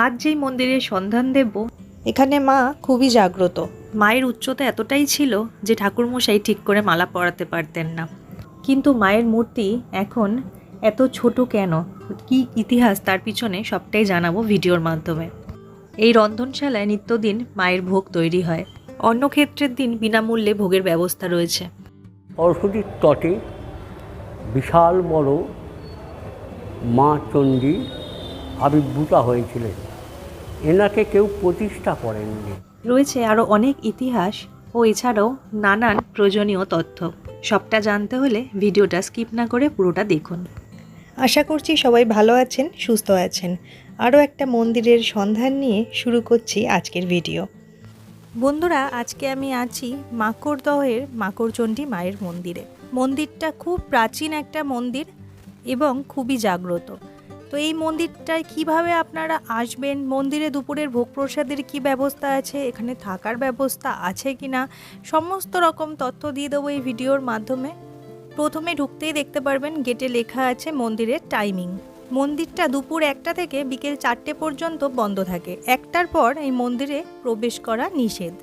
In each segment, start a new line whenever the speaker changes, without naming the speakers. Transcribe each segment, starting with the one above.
আজ যেই মন্দিরের সন্ধান দেব, এখানে মা খুবই জাগ্রত। মায়ের উচ্চতা এতটাই ছিল যে ঠাকুরমশাই ঠিক করে মালা পরাতে পারতেন না। কিন্তু মায়ের মূর্তি এখন এত ছোট কেন, কি ইতিহাস তার পিছনে সবটাই জানাবো ভিডিওর মাধ্যমে। এই রন্ধনশালায় নিত্যদিন মায়ের ভোগ তৈরি হয়। অন্য ক্ষেত্রের দিন বিনামূল্যে ভোগের ব্যবস্থা রয়েছে।
সরস্বতীর তটে বিশাল বড় মা চণ্ডী আবির্ভূতা হয়েছিলেন। এনাকে কেউ প্রতিষ্ঠা করেননি।
রয়েছে আরও অনেক ইতিহাস ও এছাড়াও নানান প্রয়োজনীয় তথ্য। সবটা জানতে হলে ভিডিওটা স্কিপ না করে পুরোটা দেখুন। আশা করছি সবাই ভালো আছেন, সুস্থ আছেন। আরও একটা মন্দিরের সন্ধান নিয়ে শুরু করছি আজকের ভিডিও। বন্ধুরা, আজকে আমি আছি মাকড়দহের মাকড়চণ্ডী মায়ের মন্দিরে। মন্দিরটা খুব প্রাচীন একটা মন্দির এবং খুবই জাগ্রত। তো এই মন্দিরটায় কিভাবে আপনারা আসবেন, মন্দিরে দুপুরের ভোগ প্রসাদের কী ব্যবস্থা আছে, এখানে থাকার ব্যবস্থা আছে কি না, সমস্ত রকম তথ্য দিয়ে দেবো এই ভিডিওর মাধ্যমে। প্রথমে ঢুকতেই দেখতে পারবেন গেটে লেখা আছে মন্দিরের টাইমিং। মন্দিরটা দুপুর 1টা থেকে বিকেল 4টে পর্যন্ত বন্ধ থাকে। 1টার পর এই মন্দিরে প্রবেশ করা নিষেধ।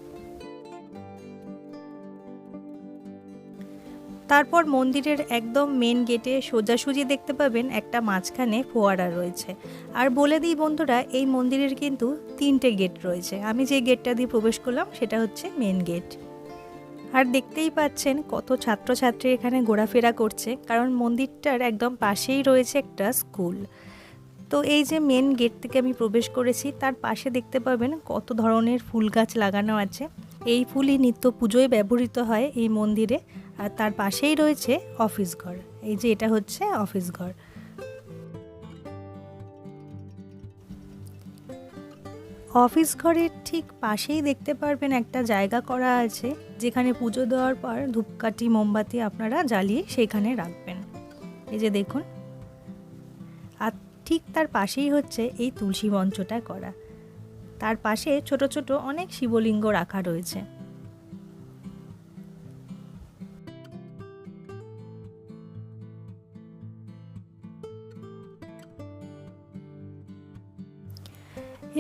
তারপর মন্দিরের একদম মেন গেটে সোজাসুজি দেখতে পাবেন একটা মাঝখানে ফোয়ারা রয়েছে। আর বলে দিই বন্ধুরা, এই মন্দিরের কিন্তু 3টে গেট রয়েছে। আমি যে গেটটা দিয়ে প্রবেশ করলাম সেটা হচ্ছে মেন গেট। আর দেখতেই পাচ্ছেন কত ছাত্রছাত্রী এখানে ঘোরাফেরা করছে, কারণ মন্দিরটার একদম পাশেই রয়েছে একটা স্কুল। তো এই যে মেন গেট থেকে আমি প্রবেশ করেছি, তার পাশে দেখতে পাবেন কত ধরনের ফুল গাছ লাগানো আছে। এই ফুলই নিত্য পুজোয় ব্যবহৃত হয় এই মন্দিরে। আর তার পাশেই রয়েছে অফিস ঘর। এই যে এটা হচ্ছে অফিস ঘর। অফিস ঘরের ঠিক পাশেই দেখতে পারবেন একটা জায়গা করা আছে, যেখানে পুজো দেওয়ার পর ধূপকাঠি মোমবাতি আপনারা জ্বালিয়ে সেখানে রাখবেন। এই যে দেখুন, আর ঠিক তার পাশেই হচ্ছে এই তুলসী মঞ্চটা করা। তার পাশে ছোট ছোট অনেক শিবলিঙ্গ রাখা রয়েছে।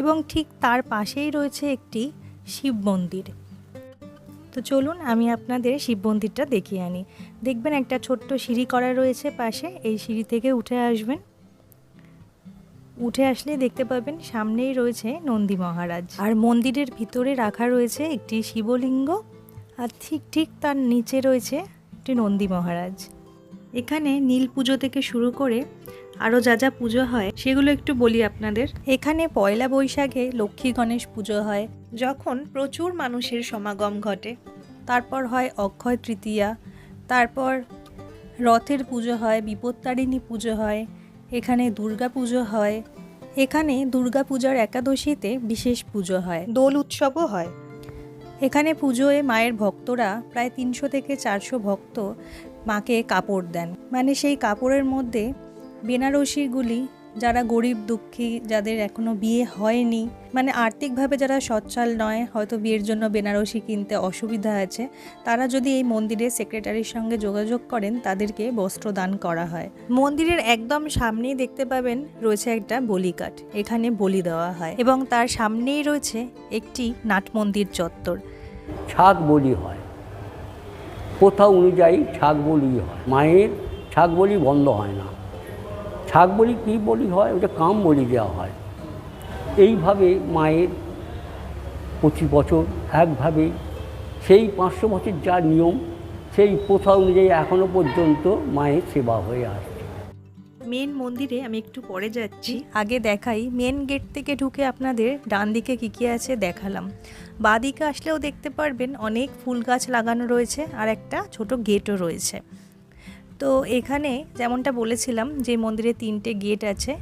এবং ঠিক তার পাশেই রয়েছে একটি শিব মন্দির। তো চলুন আমি আপনাদের শিব মন্দিরটা দেখিয়ে আনি। দেখবেন একটা ছোট্ট সিঁড়ি করা রয়েছে পাশে, এই সিঁড়ি থেকে উঠে আসবেন। উঠে আসলে দেখতে পাবেন সামনেই রয়েছে নন্দী মহারাজ। আর মন্দিরের ভিতরে রাখা রয়েছে একটি শিবলিঙ্গ, আর ঠিক তার নিচে রয়েছে একটি নন্দী মহারাজ। এখানে নীল পুজো থেকে শুরু করে আরও যা যা পুজো হয় সেগুলো একটু বলি আপনাদের। এখানে পয়লা বৈশাখে লক্ষ্মী গণেশ পুজো হয়, যখন প্রচুর মানুষের সমাগম ঘটে। তারপর হয় অক্ষয় তৃতীয়া, তারপর রথের পুজো হয়, বিপত্তারিণী পুজো হয়, এখানে দুর্গা পুজো হয়। এখানে দুর্গা পূজার একাদশীতে বিশেষ পুজো হয়, দোল উৎসবও হয়। এখানে পুজোয় মায়ের ভক্তরা প্রায় 300 থেকে 400 ভক্ত মাকে কাপড় দেন। মানে সেই কাপড়ের মধ্যে বেনারসিগুলি, যারা গরিব দুঃখী, যাদের এখনো বিয়ে হয়নি, মানে আর্থিকভাবে যারা সচ্ছল নয়, হয়তো বিয়ের জন্য বেনারসি কিনতে অসুবিধা আছে, তারা যদি এই মন্দিরের সেক্রেটারির সঙ্গে যোগাযোগ করেন, তাদেরকে বস্ত্র দান করা হয়। মন্দিরের একদম সামনেই দেখতে পাবেন রয়েছে একটা বলিকাঠ, এখানে বলি দেওয়া হয়। এবং তার সামনেই রয়েছে একটি নাট মন্দির চত্বর।
ছাগ বলি হয়, কোথাও অনুযায়ী ছাগ বলি হয়। মায়ের ছাগ বলি বন্ধ হয় না। ছাগ বলি কী বলি হয়, ওটা কাম বলি দেওয়া হয়। এইভাবে মায়ের প্রতি বছর একভাবে সেই 500 বছর যা নিয়ম, সেই প্রথা অনুযায়ী এখনও পর্যন্ত মায়ের সেবা হয়ে আসছে।
মেন মন্দিরে আমি একটু পরে যাচ্ছি, আগে দেখাই মেন গেট থেকে ঢুকে আপনাদের ডান দিকে কী কী আছে দেখালাম। বাঁ দিকে আসলেও দেখতে পারবেন অনেক ফুল গাছ লাগানো রয়েছে, আর একটা ছোট গেটও রয়েছে। তো এখানে যেমনটা বলেছিলাম যে মন্দিরে 3টে গেট আছে,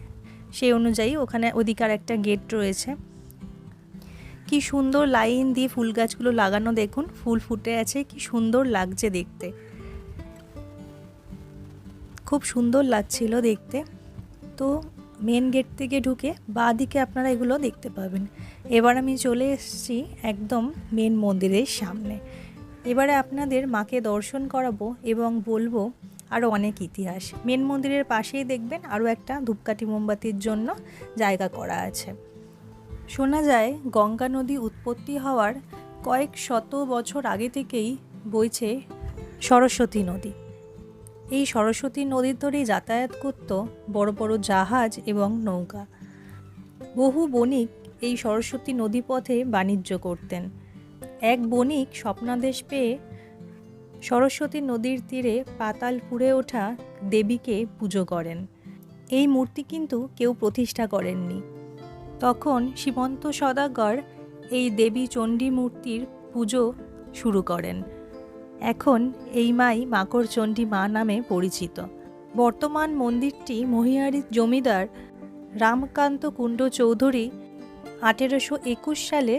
সেই অনুযায়ী ওখানে ওদিকার একটা গেট রয়েছে। কি সুন্দর লাইন দিয়ে ফুল গাছগুলো লাগানো, দেখুন ফুল ফুটে আছে, কি সুন্দর লাগছে দেখতে, খুব সুন্দর লাগছিল দেখতে। তো মেন গেট থেকে ঢুকে বাঁ দিকে আপনারা এগুলো দেখতে পাবেন। এবার আমি চলে এসেছি একদম মেন মন্দিরের সামনে। এবারে আপনাদের মাকে দর্শন করাবো এবং বলবো আরও অনেক ইতিহাস। মেন মন্দিরের পাশেই দেখবেন আরও একটা ধূপকাঠি মোমবাতির জন্য জায়গা করা আছে। শোনা যায় গঙ্গা নদী উৎপত্তি হওয়ার কয়েক শত বছর আগে থেকেই বইছে সরস্বতী নদী। এই সরস্বতী নদীর ধরেই যাতায়াত করত বড় বড় জাহাজ এবং নৌকা। বহু বণিক এই সরস্বতী নদী পথে বাণিজ্য করতেন। এক বণিক স্বপ্নাদেশ পেয়ে সরস্বতী নদীর তীরে পাতাল ফুঁড়ে ওঠা দেবীকে পুজো করেন। এই মূর্তি কিন্তু কেউ প্রতিষ্ঠা করেননি। তখন সীমন্ত সদাগর এই দেবী চণ্ডী মূর্তির পুজো শুরু করেন। এখন এই মাই মাকড়চণ্ডী মা নামে পরিচিত। বর্তমান মন্দিরটি মহিয়ারির জমিদার রামকান্ত কুণ্ড চৌধুরী 1821 সালে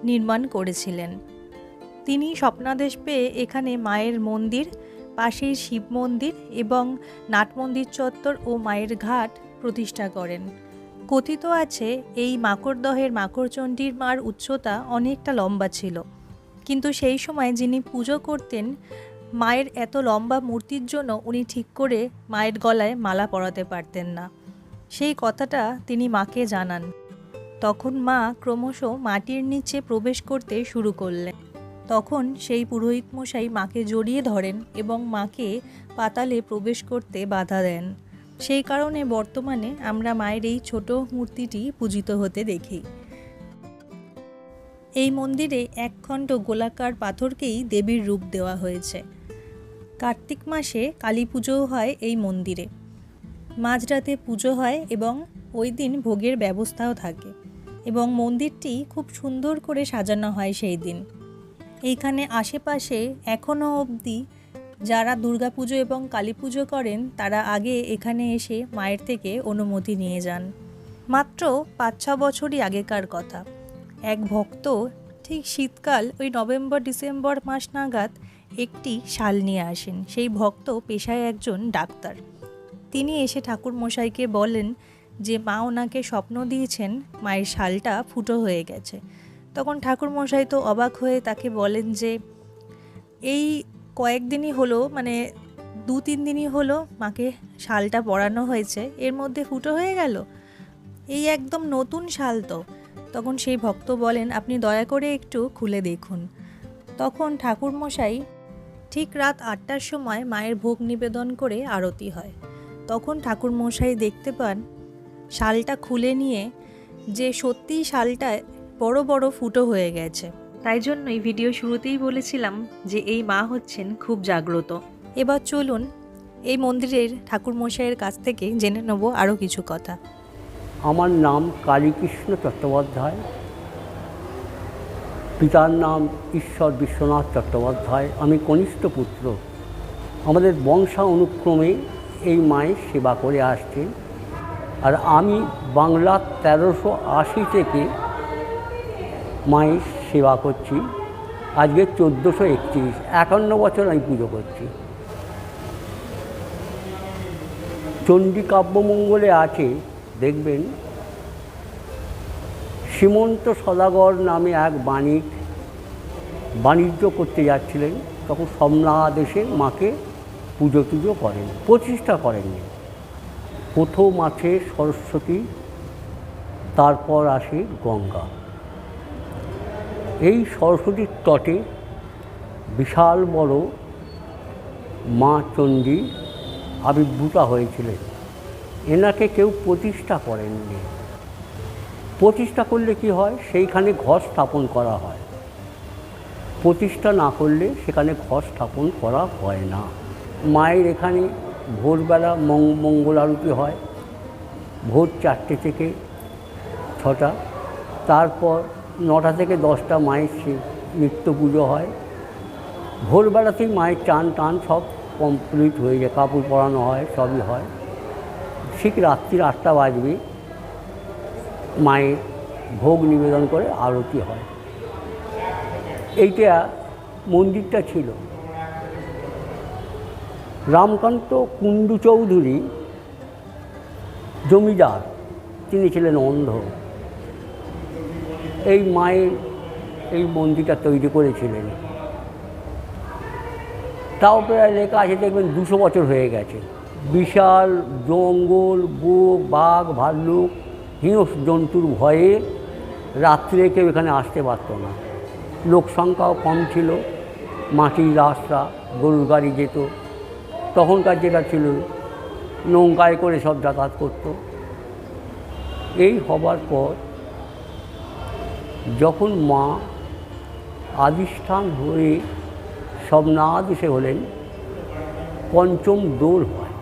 নির্মাণ করেছিলেন। তিনি স্বপ্নাদেশ পেয়ে এখানে মায়ের মন্দির, পাশেই শিব মন্দির এবং নাট মন্দির চত্বর ও মায়ের ঘাট প্রতিষ্ঠা করেন। কথিত আছে এই মাকড়দহের মাকড়চণ্ডীর মার উচ্চতা অনেকটা লম্বা ছিল, কিন্তু সেই সময় যিনি পুজো করতেন মায়ের এত লম্বা মূর্তির জন্য উনি ঠিক করে মায়ের গলায় মালা পরাতে পারতেন না। সেই কথাটা তিনি মাকে জানান। তখন মা ক্রমশ মাটির নিচে প্রবেশ করতে শুরু করলেন। তখন সেই পুরোহিত মশাই মাকে জড়িয়ে ধরেন এবং মাকে পাতালে প্রবেশ করতে বাধা দেন। সেই কারণে বর্তমানে আমরা মায়ের এই ছোট মূর্তিটি পূজিত হতে দেখি। এই মন্দিরে একখণ্ড গোলাকার পাথরকেই দেবীর রূপ দেওয়া হয়েছে। কার্তিক মাসে কালী পুজোও হয় এই মন্দিরে। মাঝরাতে পুজো হয় এবং ওই দিন ভোগের ব্যবস্থাও থাকে এবং মন্দিরটি খুব সুন্দর করে সাজানো হয় সেই দিন। এইখানে আশেপাশে এখনও অবধি যারা দুর্গাপুজো এবং কালী পুজো করেন তারা আগে এখানে এসে মায়ের থেকে অনুমতি নিয়ে যান। মাত্র 5-6 বছরই আগেকার কথা। এক ভক্ত ঠিক শীতকাল ওই নভেম্বর-ডিসেম্বর মাস নাগাদ একটি শাল নিয়ে আসেন। সেই ভক্ত পেশায় একজন ডাক্তার। তিনি এসে ঠাকুর মশাইকে বলেন যে মা ওনাকে স্বপ্ন দিয়েছেন মায়ের শালটা ফুটো হয়ে গেছে। তখন ঠাকুর মশাই তো অবাক হয়ে তাকে বলেন যে এই কয়েকদিনই হলো, মানে 2-3 দিনই হলো মাকে শালটা পরানো হয়েছে, এর মধ্যে ফুটো হয়ে গেল, এই একদম নতুন শাল তো। তখন সেই ভক্ত বলেন আপনি দয়া করে একটু খুলে দেখুন। তখন ঠাকুর মশাই ঠিক রাত 8টার সময় মায়ের ভোগ নিবেদন করে আরতি হয়। তখন ঠাকুর মশাই দেখতে পান শালটা খুলে নিয়ে যে সত্যিই শালটা বড় বড় ফুটো হয়ে গেছে। তাই জন্যই ভিডিও শুরুতেই বলেছিলাম যে এই মা হচ্ছেন খুব জাগ্রত। এবার চলুন এই মন্দিরের ঠাকুর মশাইয়ের কাছ থেকে জেনে নেব আরও কিছু কথা।
আমার নাম কালীকৃষ্ণ চট্টোপাধ্যায়, পিতার নাম ঈশ্বর বিশ্বনাথ চট্টোপাধ্যায়। আমি কনিষ্ঠ পুত্র। আমাদের বংশা অনুক্রমে এই মায়ের সেবা করে আসছি। আর আমি বাংলা 1380 থেকে মায়ের সেবা করছি। আজকে 1431, 51 বছর আমি পুজো করছি। চণ্ডী কাব্যমঙ্গলে আছে, দেখবেন সীমন্ত সদাগর নামে এক বাণিক বাণিজ্য করতে যাচ্ছিলেন। তখন স্বপ্নাদেশে মাকে পুজো করেন, প্রতিষ্ঠা করেননি। প্রথম আছে সরস্বতী, তারপর আসে গঙ্গা। এই সরস্বতীর তটে বিশাল বড় মা চণ্ডী আবির্ভূতা হয়েছিলেন। এনাকে কেউ প্রতিষ্ঠা করেননি। প্রতিষ্ঠা করলে কি হয়, সেইখানে ঘর স্থাপন করা হয়। প্রতিষ্ঠা না করলে সেখানে ঘর স্থাপন করা হয় না। মায়ের এখানে ভোরবেলা মঙ্গল আরতি হয়, ভোর 4টে থেকে 6টা। তারপর 9টা থেকে 10টা মায়ের নিত্য পুজো হয়। ভোরবেলাতেই মায়ের চান টান সব কমপ্লিট হয়ে যায়, কাপড় পরানো হয়, সবই হয়। ঠিক রাত্রির 8টা বাজবে, মায়ের ভোগ নিবেদন করে আরতি হয়। এইটা মন্দিরটা ছিল। রামকান্ত কুণ্ডু চৌধুরী জমিদার, তিনি ছিলেন অন্ধ। এই মায়ের এই মন্দিরটা তৈরি করেছিলেন। তাও প্রায় লেখা আছে, দেখবেন 200 বছর হয়ে গেছে। বিশাল জঙ্গল, বাঘ, ভাল্লুক, হিংস্র জন্তুর ভয়ে রাত্রে কেউ এখানে আসতে পারত না, লোক সংখ্যাও কম ছিল, মাটির রাস্তা, গরুর গাড়ি যেত, তখনকার যেটা ছিল নৌকায় করে সব যাতায়াত করত। এই হবার পর যখন মা আদিষ্ঠান হয়ে স্বপ্নাদেশে হলেন, পঞ্চম দোল হয়।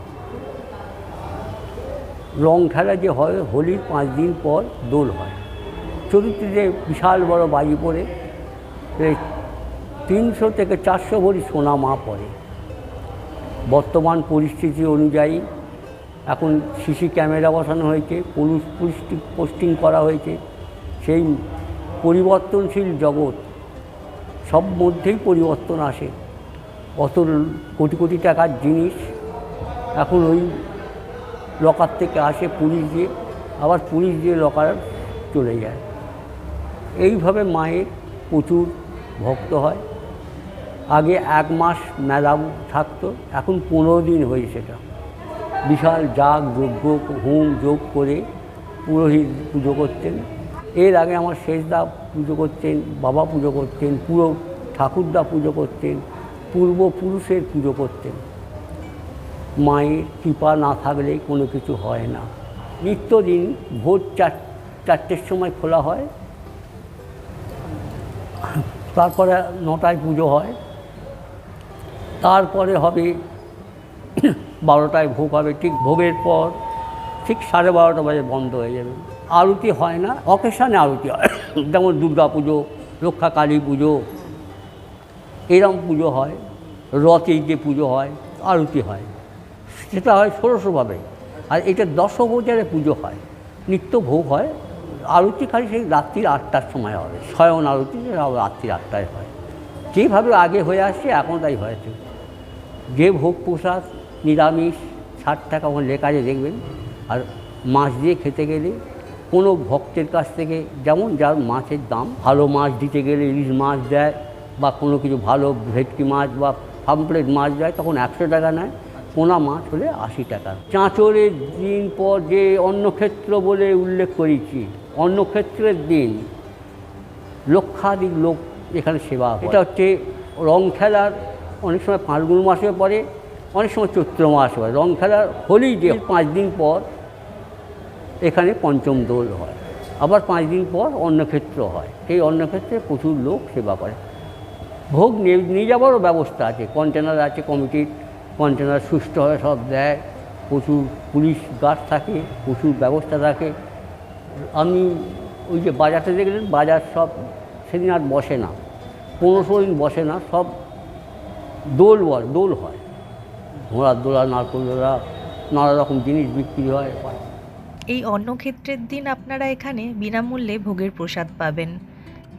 রং খেলা যে হয় হোলির 5 দিন পর দোল হয়। চতুর্থীতে বিশাল বড় বাজি পড়ে 300 থেকে 400 ভরি সোনা মা পড়ে। বর্তমান পরিস্থিতি অনুযায়ী এখন সিসি ক্যামেরা বসানো হয়েছে, পুলিশ পোস্টিং করা হয়েছে। সেই পরিবর্তনশীল জগৎ, সব মধ্যেই পরিবর্তন আসে। অত কোটি কোটি টাকার জিনিস এখন ওই লকার থেকে আসে পুলিশ দিয়ে, আবার পুলিশ দিয়ে লকার চলে যায়। এইভাবে মায়ের প্রচুর ভক্ত হয়। আগে 1 মাস মেলা থাকতো, এখন 15 দিন হয়েছে। সেটা বিশাল যাগ যজ্ঞ হোম যোগ করে পুরোহিত পুজো করতেন। এর আগে আমার শেষদা পুজো করতেন, বাবা পুজো করতেন, পুরো ঠাকুরদা পুজো করতেন, পূর্বপুরুষের পুজো করতেন। মায়ের কৃপা না থাকলে কোনো কিছু হয় না। নিত্যদিন ভোর 4টের সময় খোলা হয়, তারপরে 9টায় পুজো হয়, তারপরে হবে 12টায় ভোগ হবে। ঠিক ভোগের পর ঠিক 12:30 বাজে বন্ধ হয়ে যাবে। আরতি হয় না, অকেশানে আরতি হয়, যেমন দুর্গা পুজো, রক্ষা কালী পুজো, এরম পুজো হয়। রথে যে পুজো হয়, আরতি হয়, সেটা হয় ষোড়শভাবে। আর এটা দশভোজারে পুজো হয়, নিত্য ভোগ হয়। আরতি খালি সেই রাত্রির 8টার সময় হবে, শয়ন আরতি রাত্রির 8টায় হয়। যেভাবে আগে হয়ে আসছে এখন তাই হয়েছে। যে ভোগ প্রসাদ নিরামিষ 60 টাকা ওখানে লেখা আছে দেখবেন। আর মাছ দিয়ে খেতে গেলে কোনো ভক্তের কাছ থেকে, যেমন যার মাছের দাম, ভালো মাছ দিতে গেলে ইলিশ মাছ দেয় বা কোনো কিছু ভালো ভেটকি মাছ বা পাম্পলেট মাছ দেয়, তখন 100 টাকা নেয়। পোনা মাছ হলে 80 টাকা। চাঁচরের দিন পর যে অন্নক্ষেত্র বলে উল্লেখ করেছি, অন্নক্ষেত্রের দিন লক্ষাধিক লোক এখানে সেবা হয়। এটা হচ্ছে রং খেলার, অনেক সময় ফাল্গুন মাসে পড়ে, অনেক সময় চৈত্র মাসে হয়। রং খেলার হোলি যে 5 দিন পর এখানে পঞ্চম দোল হয়, আবার 5 দিন পর অন্নক্ষেত্র হয়। সেই অন্নক্ষেত্রে প্রচুর লোক সেবা করে। ভোগ নিয়ে যাওয়ারও ব্যবস্থা আছে, কন্টেনার আছে, কমিটির কন্টেনার সুষ্ঠুভাবে সব দেয়, প্রচুর পুলিশ গার্ড থাকে, প্রচুর ব্যবস্থা থাকে। আমি ওই যে বাজারটা দেখলেন, বাজার সব সেদিন আর বসে না, 15 দিন বসে না, সব দোল হয়। ঘোড়ার দোলা, নারকেল দোলা, নানা রকম জিনিস বিক্রি হয়।
এই অন্নক্ষেত্রের দিন আপনারা এখানে বিনামূল্যে ভোগের প্রসাদ পাবেন।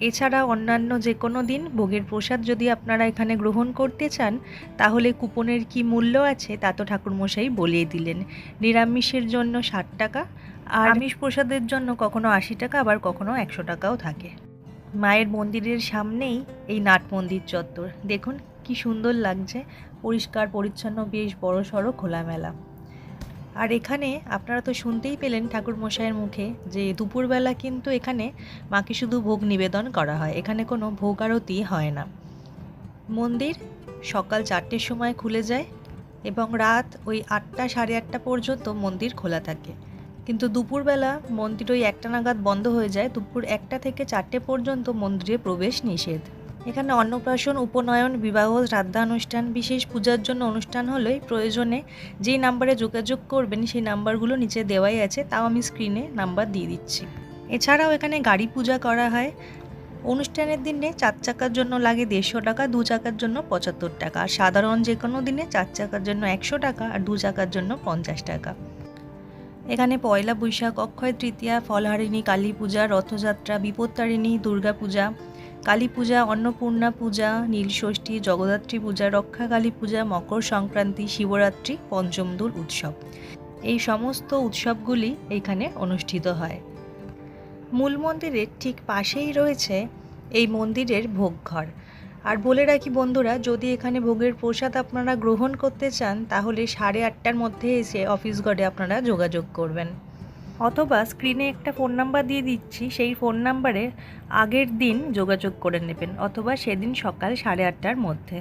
এছাড়া অন্যান্য যে কোনো দিন ভোগের প্রসাদ যদি আপনারা এখানে গ্রহণ করতে চান, তাহলে কুপনের কি মূল্য আছে তা তো ঠাকুরমশাই বলিয়ে দিলেন। নিরামিষের জন্য 60 টাকা, আর আমিষ প্রসাদের জন্য কখনো 80 টাকা, আবার কখনো 100 টাকাও থাকে। মায়ের মন্দিরের সামনেই এই নাট মন্দির চত্বর, দেখুন কি সুন্দর লাগছে, পরিষ্কার পরিচ্ছন্ন, বেশ বড়সড় খোলামেলা। আর এখানে আপনারা তো শুনতেই পেলেন ঠাকুরমশাইয়ের মুখে যে দুপুরবেলা কিন্তু এখানে মাকে শুধু ভোগ নিবেদন করা হয়, এখানে কোনো ভোগ আরতি হয় না। মন্দির সকাল 4টের সময় খুলে যায় এবং রাত ওই 8টা সাড়ে 8টা পর্যন্ত মন্দির খোলা থাকে। কিন্তু দুপুরবেলা মন্দির ওই 1টা নাগাদ বন্ধ হয়ে যায়। দুপুর 1টা থেকে 4টে পর্যন্ত মন্দিরে প্রবেশ নিষেধ। এখানে অন্নপ্রাশন, উপনয়ন, বিবাহ, শ্রাদ্ধানুষ্ঠান, বিশেষ পূজার জন্য অনুষ্ঠান হলেই প্রয়োজনে যেই নাম্বারে যোগাযোগ করবেন সেই নাম্বারগুলো নিচে দেওয়াই আছে, তাও আমি স্ক্রিনে নাম্বার দিয়ে দিচ্ছি। এছাড়াও এখানে গাড়ি পূজা করা হয়। অনুষ্ঠানের দিনে 4 চাকার জন্য লাগে 150 টাকা, 2 চাকার জন্য 75 টাকা, আর সাধারণ যে কোনো দিনে 4 চাকার জন্য 100 টাকা আর 2 চাকার জন্য 50 টাকা। এখানে পয়লা বৈশাখ, অক্ষয় তৃতীয়া, ফলহারিণী, কালী পূজা, রথযাত্রা, বিপত্তারিণী, দুর্গা পূজা, কালী পূজা, অন্নপূর্ণা পূজা, নীলষষ্ঠী, জগদ্ধাত্রী পূজা, রক্ষা কালী পূজা, মকর সংক্রান্তি, শিবরাত্রি, পঞ্চম দোল উৎসব, এই সমস্ত উৎসবগুলি এখানে অনুষ্ঠিত হয়। মূল মন্দিরের ঠিক পাশেই রয়েছে এই মন্দিরের ভোগঘর। আর বলে রাখি বন্ধুরা, যদি এখানে ভোগের প্রসাদ আপনারা গ্রহণ করতে চান তাহলে 8:30টার মধ্যে এসে অফিস ঘরে আপনারা যোগাযোগ করবেন। অথবা স্ক্রিনে একটা ফোন নাম্বার দিয়ে দিচ্ছি, সেই ফোন নাম্বারে আগের দিন যোগাযোগ করে নেবেন, অথবা সেদিন সকাল 8:30টার মধ্যে।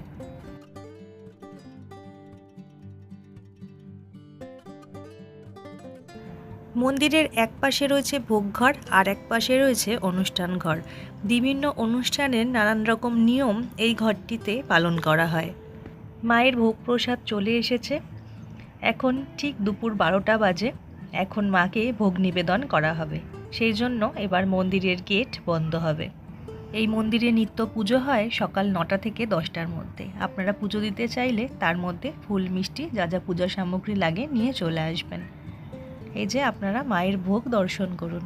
মন্দিরের এক পাশে রয়েছে ভোগঘর আর এক পাশে রয়েছে অনুষ্ঠান ঘর। বিভিন্ন অনুষ্ঠানের নানান রকম নিয়ম এই ঘরটিতে পালন করা হয়। মায়ের ভোগ প্রসাদ চলে এসেছে। এখন ঠিক দুপুর 12টা বাজে। এখন মাকে ভোগ নিবেদন করা হবে, সেই জন্য এবার মন্দিরের গেট বন্ধ হবে। এই মন্দিরে নিত্য পুজো হয় সকাল 9টা থেকে 10টার মধ্যে। আপনারা পুজো দিতে চাইলে তার মধ্যে ফুল মিষ্টি যা যা পূজার সামগ্রী লাগে নিয়ে চলে আসবেন। এই যে আপনারা মায়ের ভোগ দর্শন করুন।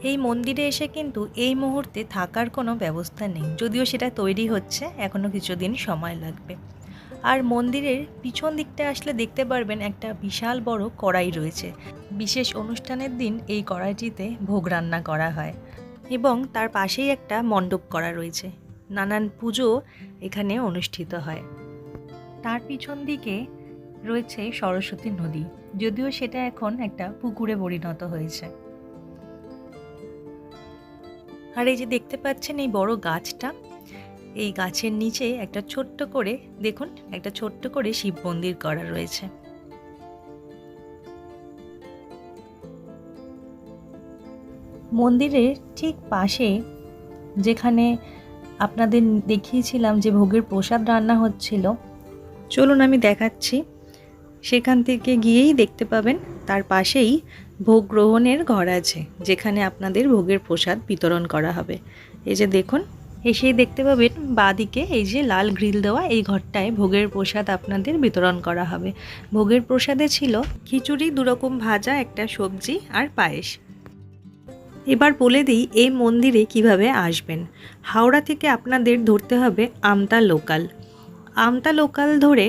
এই মন্দিরে এসে কিন্তু এই মুহূর্তে থাকার কোনো ব্যবস্থা নেই, যদিও সেটা তৈরি হচ্ছে, এখনও কিছুদিন সময় লাগবে। আর মন্দিরের পিছন দিকটা আসলে দেখতে পারবেন একটা বিশাল বড় কড়াই রয়েছে। বিশেষ অনুষ্ঠানের দিন এই কড়াইটিতে ভোগ রান্না করা হয়, এবং তার পাশেই একটা মণ্ডপ করা রয়েছে। নানান পুজো এখানে অনুষ্ঠিত হয়। তার পিছন দিকে রয়েছে সরস্বতী নদী, যদিও সেটা এখন একটা পুকুরে পরিণত হয়েছে। আর এই যে দেখতে পাচ্ছেন এই বড় গাছটা, এই গাছের নিচে একটা ছোট্ট করে দেখুন, একটা ছোট্ট করে শিব মন্দির করা রয়েছে। মন্দিরের ঠিক পাশে যেখানে আপনাদের দেখিয়েছিলাম যে ভোগের প্রসাদ রান্না হচ্ছিল, চলুন আমি দেখাচ্ছি। সেখান থেকে গিয়েই দেখতে পাবেন তার পাশেই ভোগ গ্রহণের ঘর আছে, যেখানে আপনাদের ভোগের প্রসাদ বিতরণ করা হবে। এই যে দেখুন, এসেই দেখতে পাবেন বাঁদিকে এই যে লাল গ্রিল দেওয়া এই ঘরটায় ভোগের প্রসাদ আপনাদের বিতরণ করা হবে। ভোগের প্রসাদে ছিল খিচুড়ি, 2 রকম ভাজা, একটা সবজি আর পায়েস। এবার বলে দিই এই মন্দিরে কিভাবে আসবেন। হাওড়া থেকে আপনাদের ধরতে হবে আমতা লোকাল। আমতা লোকাল ধরে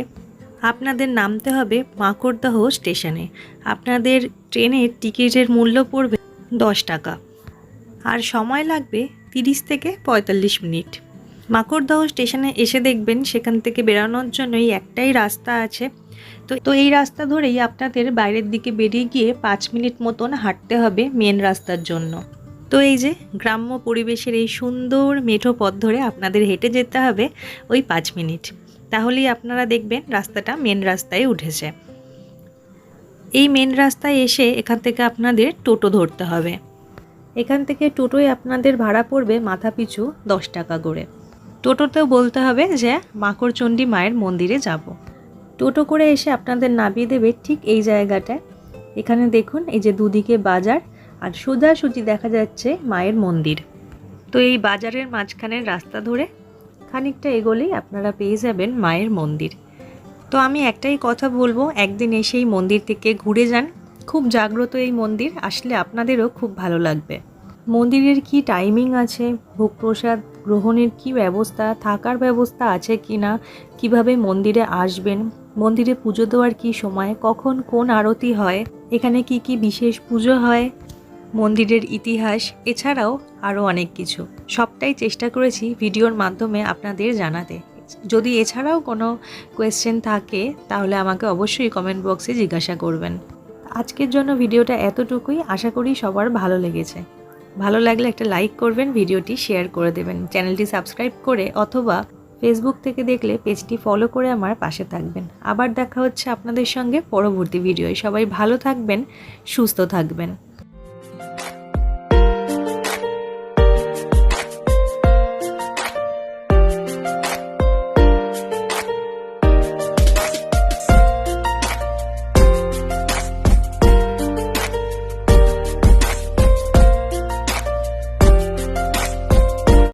আপনাদের নামতে হবে মাকড়দহ স্টেশনে। আপনাদের ট্রেনের টিকিটের মূল্য পড়বে 10 টাকা, আর সময় লাগবে 30 থেকে 45 মিনিট। মাকড়দহ স্টেশনে এসে দেখবেন সেখান থেকে বেরানোর জন্য এই একটাই রাস্তা আছে। তো এই রাস্তা ধরেই আপনাদের বাইরের দিকে বেরিয়ে গিয়ে 5 মিনিট মতন হাঁটতে হবে মেন রাস্তার জন্য। তো এই যে গ্রাম্য পরিবেশের এই সুন্দর মেঠো পথ ধরে আপনাদের হেঁটে যেতে হবে ওই 5 মিনিট। তাহলেই আপনারা দেখবেন রাস্তাটা মেন রাস্তায় উঠেছে। এই মেন রাস্তায় এসে এখান থেকে আপনাদের টোটো ধরতে হবে। এখান থেকে টোটোয় আপনাদের ভাড়া পড়বে মাথাপিছু 10 টাকা করে। টোটোতেও বলতে হবে যে মাকড়চণ্ডী মায়ের মন্দিরে যাব। টোটো করে এসে আপনাদের নামিয়ে দেবে ঠিক এই জায়গাটায়। এখানে দেখুন এই যে দুদিকে বাজার, আর সোজাসুজি দেখা যাচ্ছে মায়ের মন্দির। তো এই বাজারের মাঝখানের রাস্তা ধরে খানিকটা এগোলেই আপনারা পেয়ে যাবেন মায়ের মন্দির। তো আমি একটাই কথা বলবো, একদিন এসে এই মন্দির থেকে ঘুরে যান। খুব জাগ্রত এই মন্দির, আসলে আপনাদেরও খুব ভালো লাগবে। মন্দিরের কি টাইমিং আছে, ভোগ প্রসাদ গ্রহণের কি ব্যবস্থা, থাকার ব্যবস্থা আছে কি না, কীভাবে মন্দিরে আসবেন, মন্দিরে পুজো দেওয়ার কি সময়, কখন কোন আরতি হয়, এখানে কি কি বিশেষ পুজো হয়, মন্দিরের ইতিহাস, এছাড়াও আরও অনেক কিছু, সবটাই চেষ্টা করেছি ভিডিওর মাধ্যমে আপনাদের জানাতে। যদি এছাড়াও কোনো কোয়েশ্চেন থাকে তাহলে আমাকে অবশ্যই কমেন্ট বক্সে জিজ্ঞাসা করবেন। আজকের জন্য ভিডিওটা এতটুকুই। আশা করি সবার ভালো লেগেছে। ভালো লাগলে একটা লাইক করবেন, ভিডিওটি শেয়ার করে দেবেন, চ্যানেলটি সাবস্ক্রাইব করে অথবা ফেসবুক থেকে দেখলে পেজটি ফলো করে আমার পাশে থাকবেন। আবার দেখা হচ্ছে আপনাদের সঙ্গে পরবর্তী ভিডিওয়। সবাই ভালো থাকবেন, সুস্থ থাকবেন।